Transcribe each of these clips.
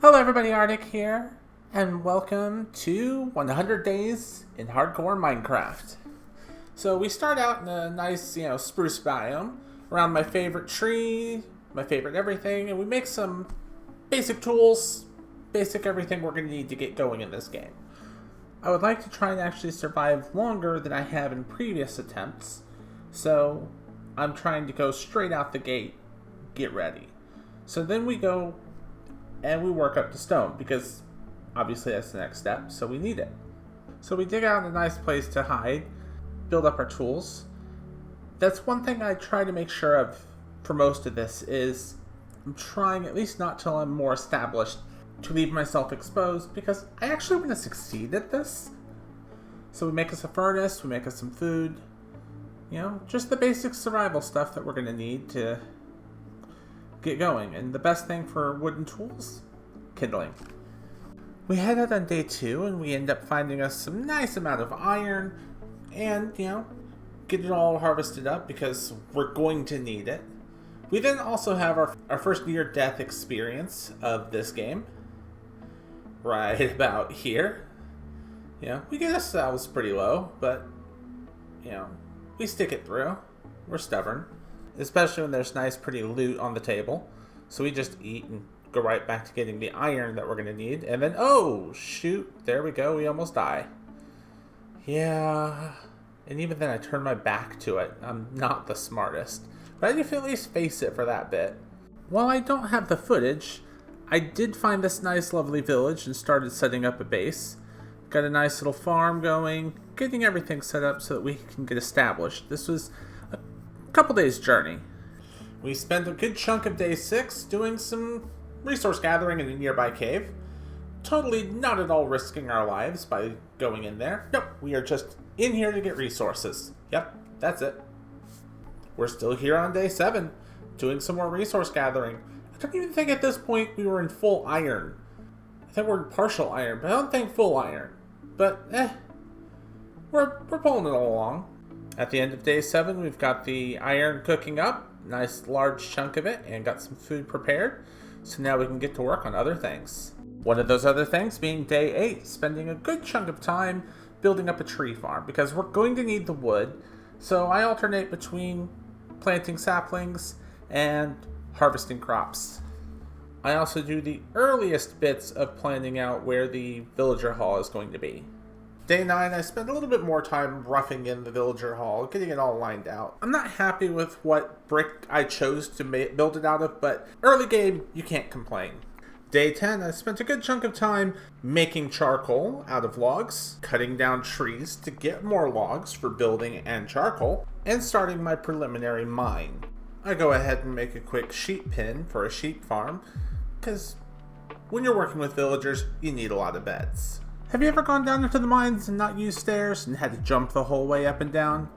Hello everybody, Arctic here, and welcome to 100 Days in Hardcore Minecraft. So we start out in a nice, spruce biome, around my favorite tree, my favorite everything, and we make some basic tools, basic everything we're going to need to get going in this game. I would like to try and actually survive longer than I have in previous attempts, so I'm trying to go straight out the gate, get ready. So then we go and we work up to stone, because obviously that's the next step, so we need it. So we dig out a nice place to hide, build up our tools. That's one thing I try to make sure of for most of this, is I'm trying, at least not till I'm more established, to leave myself exposed, because I actually want to succeed at this. So we make us a furnace, we make us some food, just the basic survival stuff that we're going to need to get going. And the best thing for wooden tools, kindling. We head out on day 2 and we end up finding us some nice amount of iron and, get it all harvested up because we're going to need it. We then also have our first near-death experience of this game, right about here. We get ourselves pretty low, but, we stick it through. We're stubborn. Especially when there's nice pretty loot on the table. So we just eat and go right back to getting the iron that we're going to need. And then, oh, shoot, there we go, we almost die. Yeah, and even then I turn my back to it. I'm not the smartest. But I can at least face it for that bit. While I don't have the footage, I did find this nice lovely village and started setting up a base. Got a nice little farm going, getting everything set up so that we can get established. This was couple days journey. We spent a good chunk of day 6 doing some resource gathering in a nearby cave. Totally not at all risking our lives by going in there. Nope, we are just in here to get resources. Yep, that's it. We're still here on day 7, doing some more resource gathering. I don't even think at this point we were in full iron. I think we're in partial iron, but I don't think full iron. But, we're pulling it all along. At the end of day 7, we've got the iron cooking up, nice large chunk of it, and got some food prepared. So now we can get to work on other things. One of those other things being day 8, spending a good chunk of time building up a tree farm, because we're going to need the wood. So I alternate between planting saplings and harvesting crops. I also do the earliest bits of planning out where the villager hall is going to be. Day 9, I spent a little bit more time roughing in the villager hall, getting it all lined out. I'm not happy with what brick I chose to build it out of, but early game, you can't complain. Day 10, I spent a good chunk of time making charcoal out of logs, cutting down trees to get more logs for building and charcoal, and starting my preliminary mine. I go ahead and make a quick sheep pen for a sheep farm, because when you're working with villagers, you need a lot of beds. Have you ever gone down into the mines and not used stairs and had to jump the whole way up and down?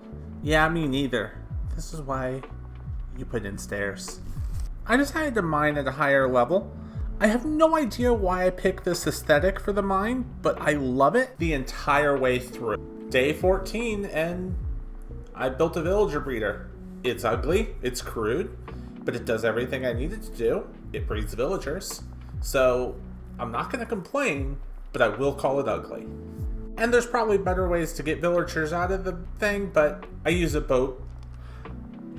Yeah, me neither. This is why you put in stairs. I decided to mine at a higher level. I have no idea why I picked this aesthetic for the mine, but I love it the entire way through. Day 14, and I built a villager breeder. It's ugly, it's crude, but it does everything I need it to do. It breeds villagers. So I'm not going to complain, but I will call it ugly. And there's probably better ways to get villagers out of the thing, but I use a boat.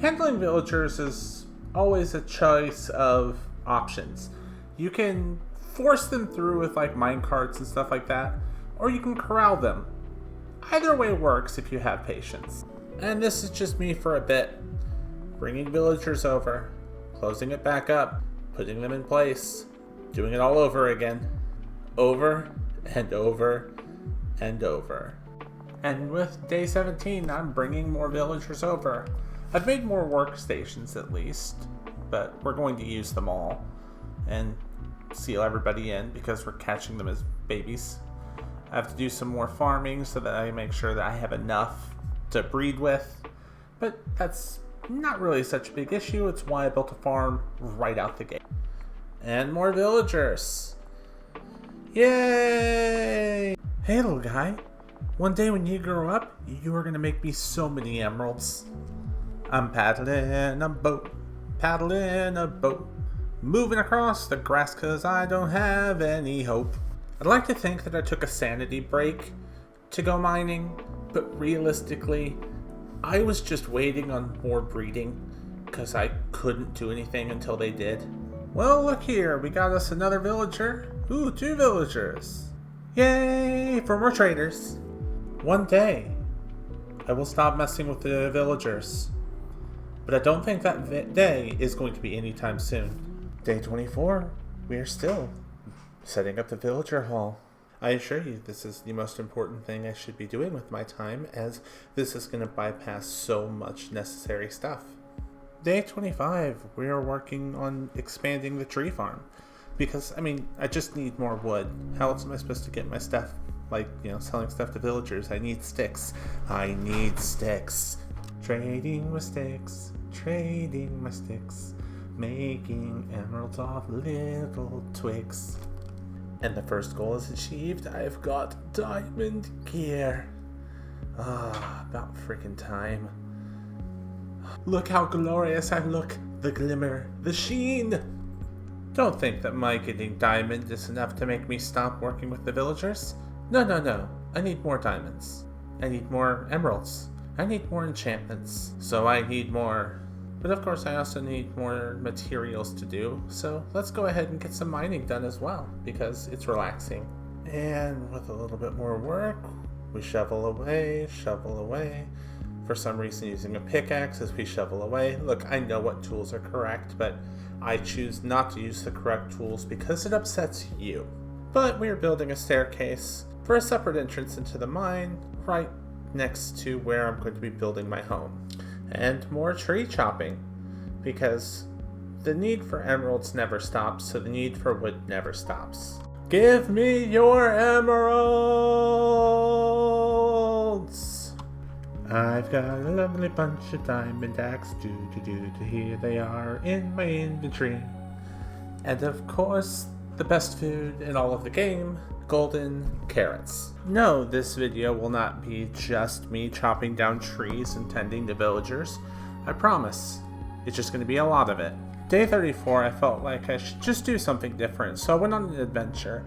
Handling villagers is always a choice of options. You can force them through with like minecarts and stuff like that, or you can corral them. Either way works if you have patience. And this is just me for a bit. Bringing villagers over, closing it back up, putting them in place, doing it all over again. Over and over and over. And with day 17, I'm bringing more villagers over. I've made more workstations at least, but we're going to use them all and seal everybody in because we're catching them as babies. I have to do some more farming so that I make sure that I have enough to breed with, but that's not really such a big issue. It's why I built a farm right out the gate. And more villagers. Yay! Hey little guy, one day when you grow up, you are going to make me so many emeralds. I'm paddling a boat, moving across the grass cause I don't have any hope. I'd like to think that I took a sanity break to go mining, but realistically, I was just waiting on more breeding because I couldn't do anything until they did. Well, look here, we got us another villager. Ooh, 2 villagers. Yay, for more traders. One day, I will stop messing with the villagers. But I don't think that day is going to be anytime soon. Day 24, we are still setting up the villager hall. I assure you, this is the most important thing I should be doing with my time, as this is going to bypass so much necessary stuff. Day 25, we are working on expanding the tree farm. Because, I just need more wood. How else am I supposed to get my stuff? Like, selling stuff to villagers. I need sticks. I need sticks. Trading my sticks. Trading my sticks. Making emeralds off little twigs. And the first goal is achieved. I've got diamond gear. About freaking time. Look how glorious I look. The glimmer. The sheen. Don't think that my getting diamond is enough to make me stop working with the villagers. No. I need more diamonds. I need more emeralds. I need more enchantments. So I need more. But of course I also need more materials to do. So let's go ahead and get some mining done as well, because it's relaxing. And with a little bit more work, we shovel away. For some reason using a pickaxe as we shovel away. Look, I know what tools are correct, but I choose not to use the correct tools because it upsets you. But we are building a staircase for a separate entrance into the mine, right next to where I'm going to be building my home. And more tree chopping, because the need for emeralds never stops, so the need for wood never stops. Give me your emeralds! I've got a lovely bunch of diamond axe, here they are in my inventory. And of course, the best food in all of the game, golden carrots. No, this video will not be just me chopping down trees and tending to villagers. I promise. It's just going to be a lot of it. Day 34, I felt like I should just do something different, so I went on an adventure.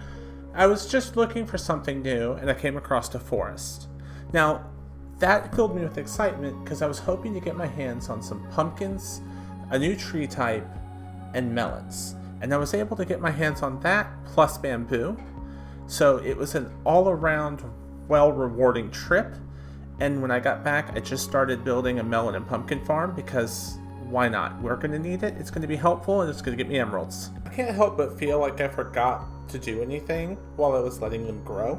I was just looking for something new, and I came across a forest. Now, that filled me with excitement because I was hoping to get my hands on some pumpkins, a new tree type, and melons. And I was able to get my hands on that, plus bamboo. So it was an all-around, well-rewarding trip. And when I got back, I just started building a melon and pumpkin farm because why not? We're going to need it, it's going to be helpful, and it's going to get me emeralds. I can't help but feel like I forgot to do anything while I was letting them grow.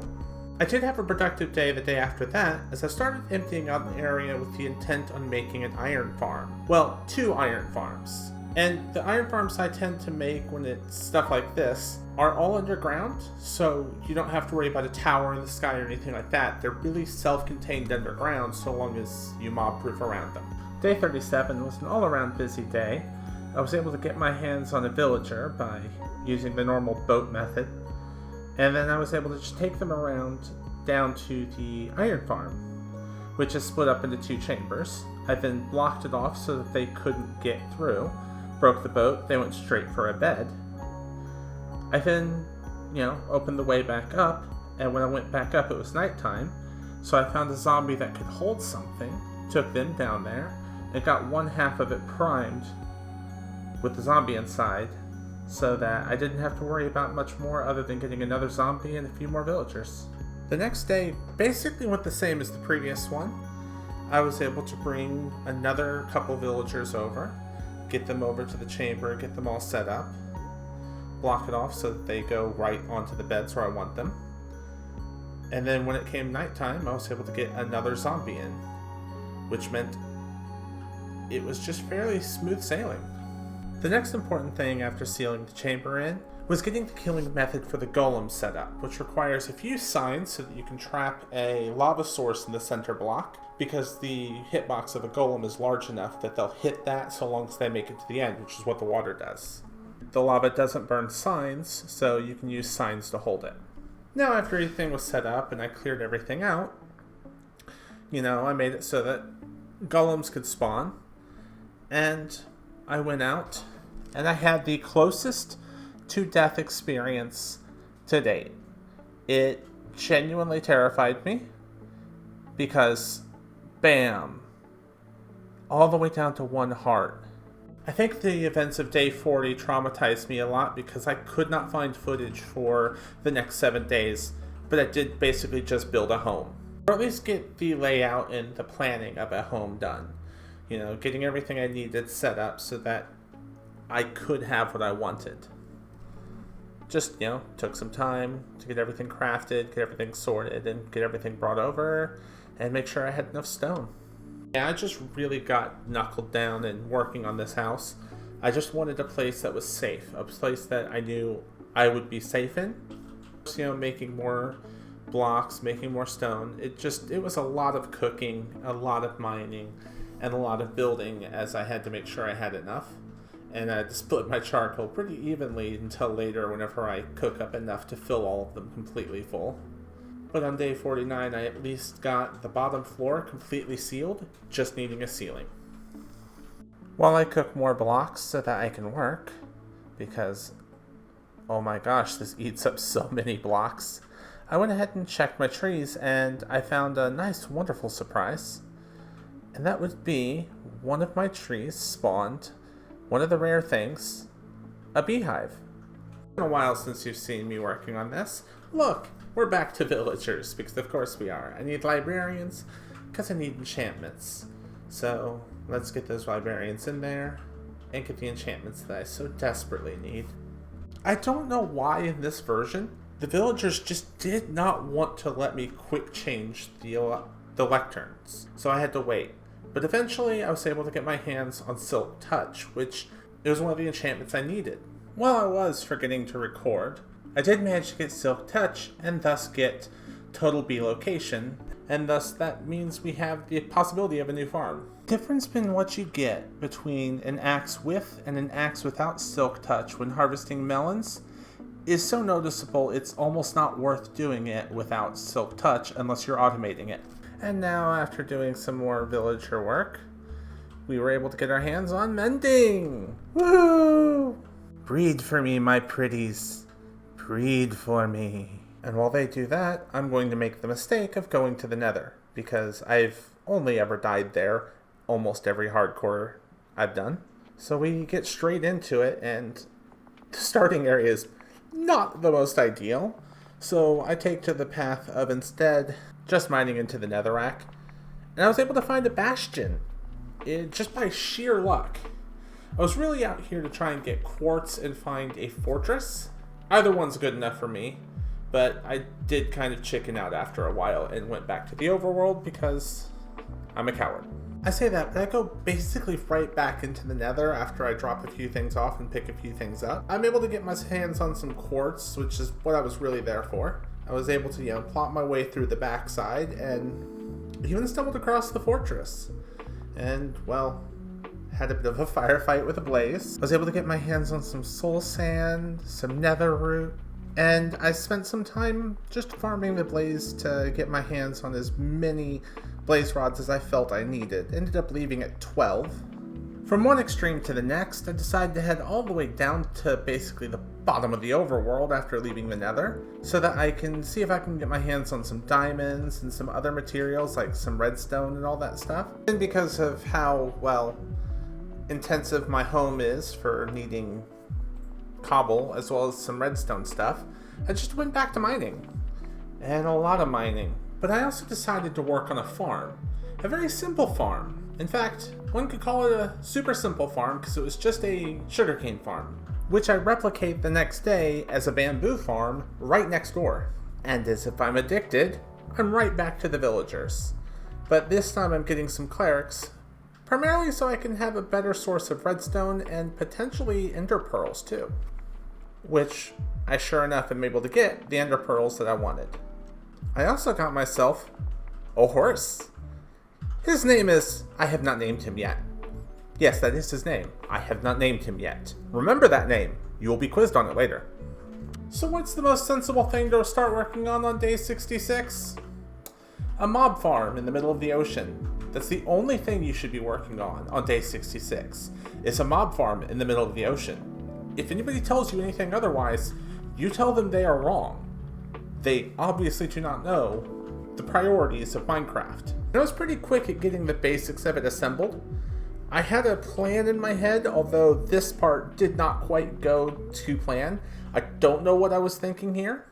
I did have a productive day the day after that, as I started emptying out an area with the intent on making an iron farm. Well, 2 iron farms. And the iron farms I tend to make when it's stuff like this are all underground, so you don't have to worry about a tower in the sky or anything like that. They're really self-contained underground so long as you mob-proof around them. Day 37 was an all-around busy day. I was able to get my hands on a villager by using the normal boat method. And then I was able to just take them around down to the iron farm, which is split up into 2 chambers. I then blocked it off so that they couldn't get through. Broke the boat, they went straight for a bed. I then, opened the way back up, and when I went back up it was nighttime, so I found a zombie that could hold something, took them down there, and got 1/2 of it primed with the zombie inside, so that I didn't have to worry about much more other than getting another zombie and a few more villagers. The next day basically went the same as the previous one. I was able to bring another couple villagers over, get them over to the chamber, get them all set up, block it off so that they go right onto the beds where I want them. And then when it came nighttime, I was able to get another zombie in, which meant it was just fairly smooth sailing. The next important thing after sealing the chamber in was getting the killing method for the golem set up, which requires a few signs so that you can trap a lava source in the center block, because the hitbox of a golem is large enough that they'll hit that so long as they make it to the end, which is what the water does. The lava doesn't burn signs, so you can use signs to hold it. Now after everything was set up and I cleared everything out, I made it so that golems could spawn, and I went out and I had the closest to death experience to date. It genuinely terrified me because, bam, all the way down to 1 heart. I think the events of day 40 traumatized me a lot because I could not find footage for the next 7 days, but I did basically just build a home. Or at least get the layout and the planning of a home done. You know, getting everything I needed set up so that I could have what I wanted. Just, you know, took some time to get everything crafted, get everything sorted, and get everything brought over, and make sure I had enough stone. Yeah, I just really got knuckled down and working on this house. I just wanted a place that was safe, a place that I knew I would be safe in. You know, making more blocks, making more stone. It was a lot of cooking, a lot of mining, and a lot of building, as I had to make sure I had enough. And I had to split my charcoal pretty evenly until later whenever I cook up enough to fill all of them completely full. But on day 49, I at least got the bottom floor completely sealed, just needing a ceiling. While I cook more blocks so that I can work, because, oh my gosh, this eats up so many blocks, I went ahead and checked my trees, and I found a nice, wonderful surprise. And that would be one of my trees spawned one of the rare things, a beehive. It's been a while since you've seen me working on this. Look, we're back to villagers, because of course we are. I need librarians, because I need enchantments. So, let's get those librarians in there, and get the enchantments that I so desperately need. I don't know why in this version, the villagers just did not want to let me quick change the lecterns, so I had to wait. But eventually I was able to get my hands on Silk Touch, which was one of the enchantments I needed. While I was forgetting to record, I did manage to get Silk Touch and thus get Total Bee Location, and thus that means we have the possibility of a new farm. The difference in what you get between an axe with and an axe without Silk Touch when harvesting melons is so noticeable it's almost not worth doing it without Silk Touch unless you're automating it. And now, after doing some more villager work, we were able to get our hands on mending! Woo! Breed for me, my pretties. Breed for me. And while they do that, I'm going to make the mistake of going to the Nether, because I've only ever died there almost every hardcore I've done. So we get straight into it, and the starting area is not the most ideal. So I take to the path of instead just mining into the netherrack, and I was able to find a bastion, just by sheer luck. I was really out here to try and get quartz and find a fortress. Either one's good enough for me, but I did kind of chicken out after a while and went back to the overworld because I'm a coward. I say that, but I go basically right back into the nether after I drop a few things off and pick a few things up. I'm able to get my hands on some quartz, which is what I was really there for. I was able to, plot my way through the backside and even stumbled across the fortress. And, well, had a bit of a firefight with a blaze. I was able to get my hands on some soul sand, some nether root, and I spent some time just farming the blaze to get my hands on as many blaze rods as I felt I needed. Ended up leaving at 12. From one extreme to the next, I decided to head all the way down to basically the bottom of the overworld after leaving the nether, so that I can see if I can get my hands on some diamonds and some other materials like some redstone and all that stuff. And because of how, well, intensive my home is for needing cobble as well as some redstone stuff, I just went back to mining. And a lot of mining. But I also decided to work on a farm. A very simple farm. In fact, one could call it a super simple farm because it was just a sugarcane farm, which I replicate the next day as a bamboo farm right next door. And as if I'm addicted, I'm right back to the villagers. But this time I'm getting some clerics, primarily so I can have a better source of redstone and potentially ender pearls too. Which I sure enough am able to get the ender pearls that I wanted. I also got myself a horse. His name is, I have not named him yet. Yes, that is his name. I have not named him yet. Remember that name. You will be quizzed on it later. So what's the most sensible thing to start working on day 66? A mob farm in the middle of the ocean. That's the only thing you should be working on day 66, is a mob farm in the middle of the ocean. If anybody tells you anything otherwise, you tell them they are wrong. They obviously do not know the priorities of Minecraft. I was pretty quick at getting the basics of it assembled. I had a plan in my head, although this part did not quite go to plan. I don't know what I was thinking here,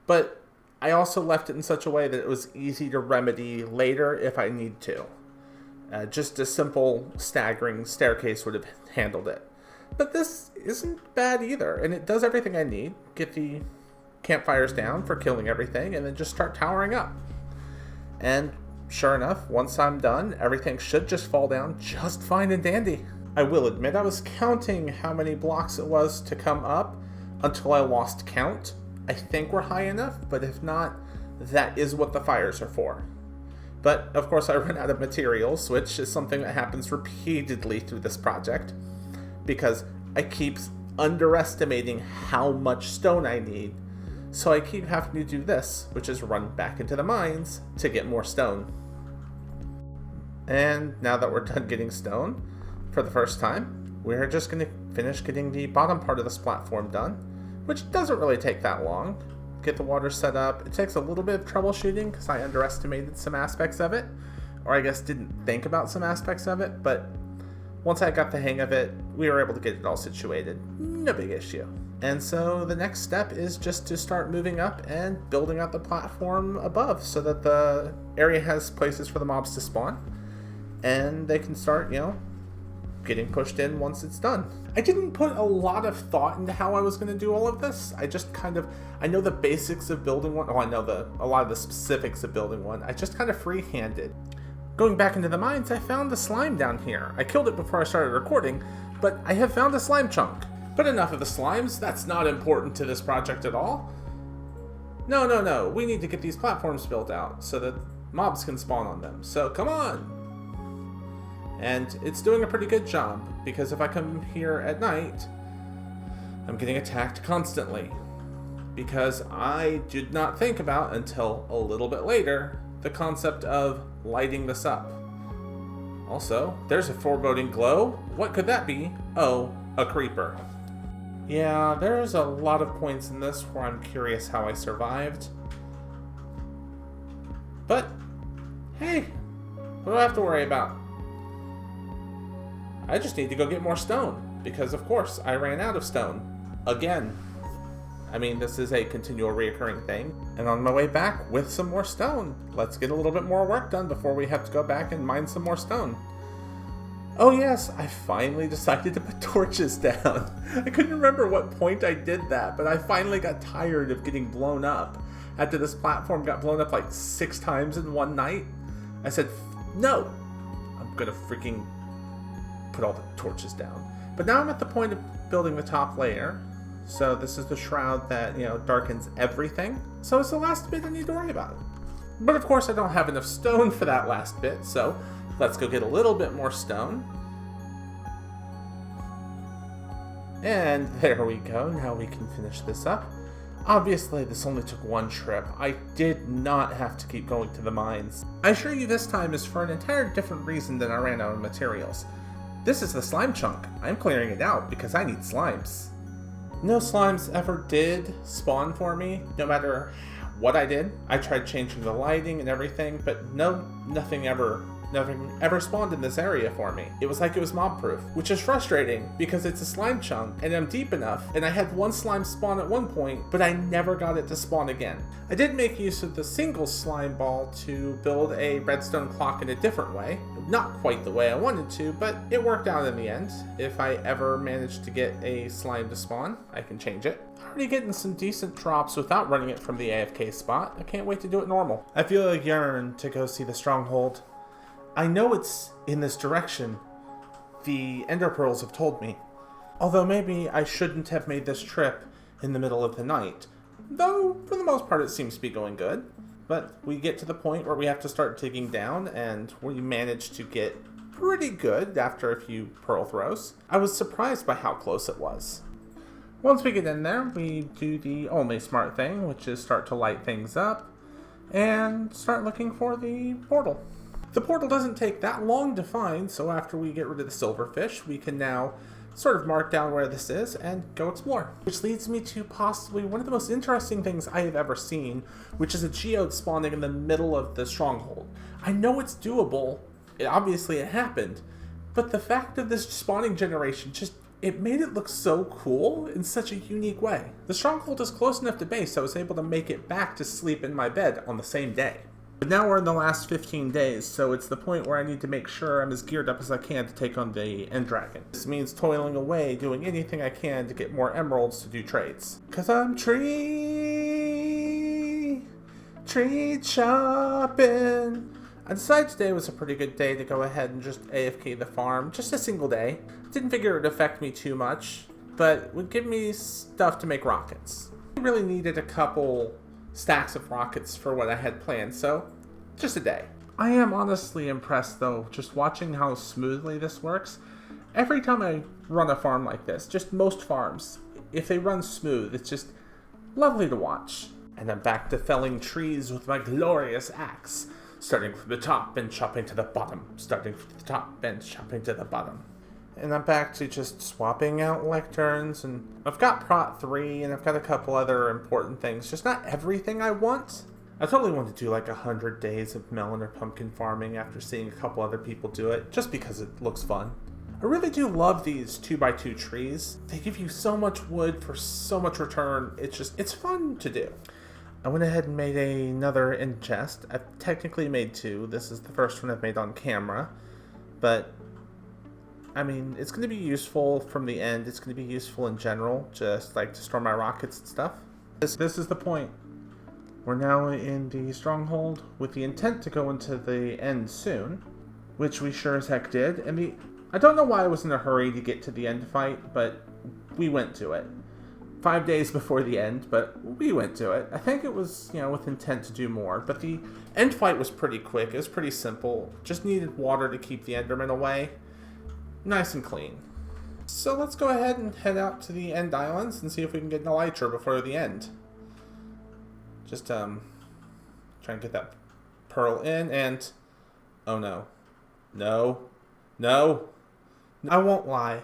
but I also left it in such a way that it was easy to remedy later if I need to. Just a simple staggering staircase would have handled it. But this isn't bad either, and it does everything I need. Get the campfires down for killing everything, and then just start towering up. And sure enough, once I'm done, everything should just fall down just fine and dandy. I will admit I was counting how many blocks it was to come up until I lost count. I think we're high enough, but if not, that is what the fires are for. But of course I ran out of materials, which is something that happens repeatedly through this project, because I keep underestimating how much stone I need. So I keep having to do this, which is run back into the mines to get more stone. And now that we're done getting stone, for the first time, we're just going to finish getting the bottom part of this platform done, which doesn't really take that long. Get the water set up. It takes a little bit of troubleshooting because I underestimated some aspects of it, or I guess didn't think about some aspects of it, but once I got the hang of it, we were able to get it all situated. No big issue. And so the next step is just to start moving up and building out the platform above so that the area has places for the mobs to spawn and they can start, getting pushed in once it's done. I didn't put a lot of thought into how I was going to do all of this. I just I know the basics of building one. I know a lot of the specifics of building one. I just kind of free-handed. Going back into the mines, I found the slime down here. I killed it before I started recording, but I have found a slime chunk. But enough of the slimes, that's not important to this project at all. No, we need to get these platforms built out so that mobs can spawn on them. So come on! And it's doing a pretty good job, because if I come here at night, I'm getting attacked constantly. Because I did not think about, until a little bit later, the concept of lighting this up. Also, there's a foreboding glow. What could that be? Oh, a creeper. Yeah, there's a lot of points in this where I'm curious how I survived. But, hey, what do I have to worry about? I just need to go get more stone, because of course I ran out of stone. Again. I mean, this is a continual reoccurring thing. And on my way back with some more stone. Let's get a little bit more work done before we have to go back and mine some more stone. Oh yes, I finally decided to put torches down. I couldn't remember what point I did that, but I finally got tired of getting blown up. After this platform got blown up like 6 times in one night, I said, no, I'm gonna freaking put all the torches down. But now I'm at the point of building the top layer. So this is the shroud that, darkens everything. So it's the last bit I need to worry about. But of course I don't have enough stone for that last bit, so let's go get a little bit more stone. And there we go, now we can finish this up. Obviously this only took one trip. I did not have to keep going to the mines. I assure you this time is for an entire different reason than I ran out of materials. This is the slime chunk. I'm clearing it out because I need slimes. No slimes ever did spawn for me, no matter what I did. I tried changing the lighting and everything, but nothing ever spawned in this area for me. It was like it was mob proof, which is frustrating because it's a slime chunk and I'm deep enough, and I had one slime spawn at one point, but I never got it to spawn again. I did make use of the single slime ball to build a redstone clock in a different way. Not quite the way I wanted to, but it worked out in the end. If I ever manage to get a slime to spawn, I can change it. Already getting some decent drops without running it from the AFK spot. I can't wait to do it normal. I feel a yearn to go see the stronghold. I know it's in this direction. The ender pearls have told me. Although maybe I shouldn't have made this trip in the middle of the night. Though, for the most part, it seems to be going good. But we get to the point where we have to start digging down, and we managed to get pretty good after a few pearl throws. I was surprised by how close it was. Once we get in there, we do the only smart thing, which is start to light things up, and start looking for the portal. The portal doesn't take that long to find, so after we get rid of the silverfish, we can now sort of mark down where this is and go explore. Which leads me to possibly one of the most interesting things I have ever seen, which is a geode spawning in the middle of the stronghold. I know it's doable, obviously it happened, but the fact of this spawning generation it made it look so cool in such a unique way. The stronghold is close enough to base, so I was able to make it back to sleep in my bed on the same day. But now we're in the last 15 days, so it's the point where I need to make sure I'm as geared up as I can to take on the end dragon. This means toiling away, doing anything I can to get more emeralds to do trades. Cause I'm tree chopping. I decided today was a pretty good day to go ahead and just AFK the farm, just a single day. Didn't figure it would affect me too much, but would give me stuff to make rockets. I really needed a couple stacks of rockets for what I had planned, so just a day. I am honestly impressed though, just watching how smoothly this works. Every time I run a farm like this, just most farms, if they run smooth, it's just lovely to watch. And I'm back to felling trees with my glorious axe, starting from the top and chopping to the bottom, starting from the top and chopping to the bottom. And I'm back to just swapping out lecterns, and I've got Prot 3, and I've got a couple other important things. Just not everything I want. I totally want to do like 100 days of melon or pumpkin farming after seeing a couple other people do it, just because it looks fun. I really do love these 2x2 trees. They give you so much wood for so much return. It's fun to do. I went ahead and made another end chest. I've technically made two. This is the first one I've made on camera, but I mean, it's going to be useful from the end. It's going to be useful in general, just like to store my rockets and stuff. This is the point. We're now in the stronghold with the intent to go into the end soon, which we sure as heck did. And I don't know why I was in a hurry to get to the end fight, but we went to it. 5 days before the end, but we went to it. I think it was, with intent to do more, but the end fight was pretty quick. It was pretty simple. Just needed water to keep the Enderman away. Nice and clean. So let's go ahead and head out to the end islands and see if we can get an elytra before the end. Just try and get that pearl in, and oh no. No. I won't lie.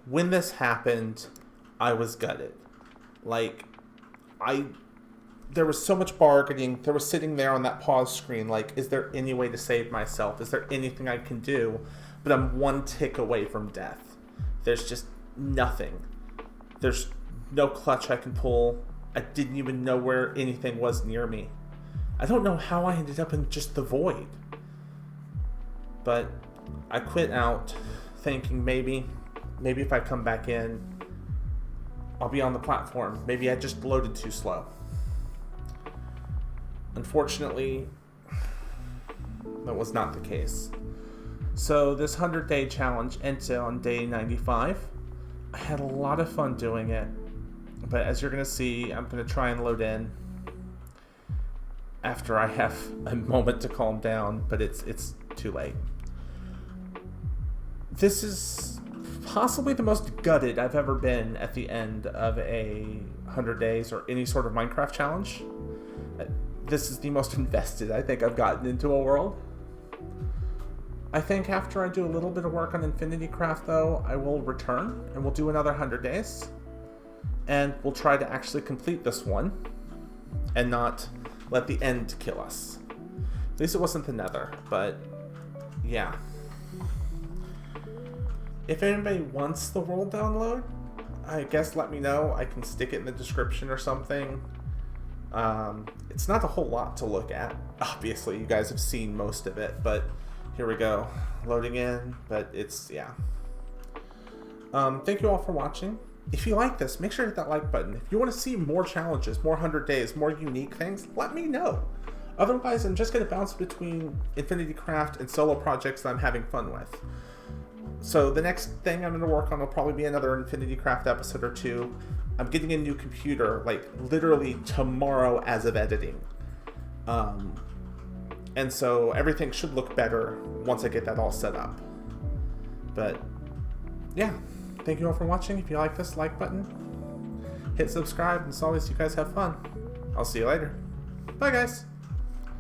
When this happened, I was gutted. There was so much bargaining. There was sitting there on that pause screen is there any way to save myself? Is there anything I can do? But I'm one tick away from death. There's just nothing. There's no clutch I can pull. I didn't even know where anything was near me. I don't know how I ended up in just the void. But I quit out thinking maybe if I come back in, I'll be on the platform. Maybe I just loaded too slow. Unfortunately, that was not the case. So this 100-day challenge ends on day 95. I had a lot of fun doing it, but as you're going to see, I'm going to try and load in after I have a moment to calm down, but it's too late. This is possibly the most gutted I've ever been at the end of a 100 days or any sort of Minecraft challenge. This is the most invested I think I've gotten into a world. I think after I do a little bit of work on Infinity Craft, though, I will return and we'll do another 100 days. And we'll try to actually complete this one and not let the end kill us. At least it wasn't the Nether, but yeah. If anybody wants the world download, I guess let me know. I can stick it in the description or something. It's not a whole lot to look at. Obviously, you guys have seen most of it, but here we go. Loading in, but yeah. Thank you all for watching. If you like this, make sure to hit that like button. If you want to see more challenges, more 100 days, more unique things, let me know. Otherwise, I'm just going to bounce between Infinity Craft and solo projects that I'm having fun with. So the next thing I'm going to work on will probably be another Infinity Craft episode or two. I'm getting a new computer, literally tomorrow as of editing. And so everything should look better once I get that all set up. But yeah, thank you all for watching. If you like this, like button, hit subscribe, and as always, you guys have fun. I'll see you later. Bye, guys.